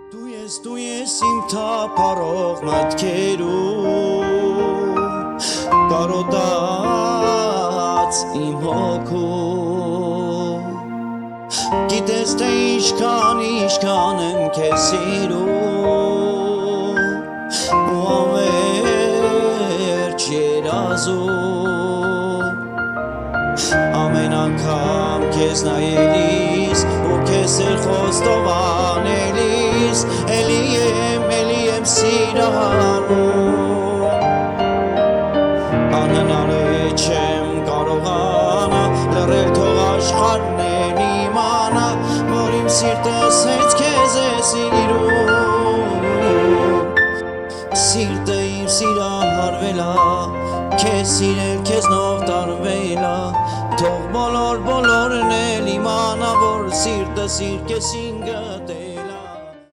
Դու ես իմ թափառող մտքերում, կարոտած իմ հոգում, գիտես թե ինչքան եմ քեզ սիրում, ու ամերջ երազում, ամեն անգամ քեզ նայելիս ու քեզ էլ խոստով անելիս, էլի եմ սիրահարում, անհնարը չեմ կարողանա լռել, թող աշխարհն էլ իմանա, որ իմ սիրտս հենց քեզ է սիրում, սիրտը իմ սիրահարվելա, քեզ սիրել քեզնով տարվելա, թող բոլորն էլ իմանա, որ սիրտս իր կեսին